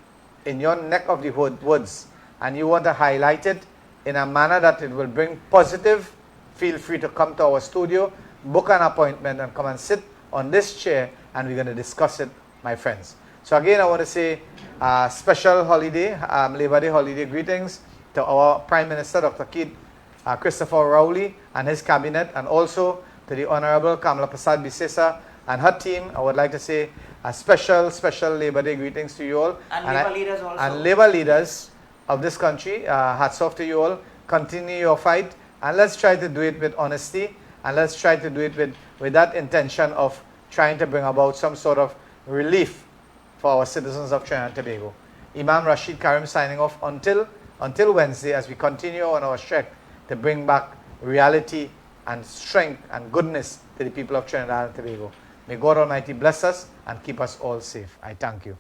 in your neck of the woods and you want to highlight it in a manner that it will bring positive, feel free to come to our studio, book an appointment, and come and sit on this chair, and we're going to discuss it my friends. So again, I want to say special holiday, Labor Day holiday greetings to our Prime Minister, Dr. Keith Christopher Rowley and his cabinet, and also to the Honorable Kamala Prasad Bisesa and her team. I would like to say a special Labor Day greetings to you all. And Labour leaders also. And Labour leaders of this country, hats off to you all. Continue your fight, and let's try to do it with honesty, and let's try to do it with that intention of trying to bring about some sort of relief for our citizens of Trinidad and Tobago. Imam Rashid Karim signing off until Wednesday as we continue on our trek to bring back reality and strength and goodness to the people of Trinidad and Tobago. May God Almighty bless us and keep us all safe. I thank you.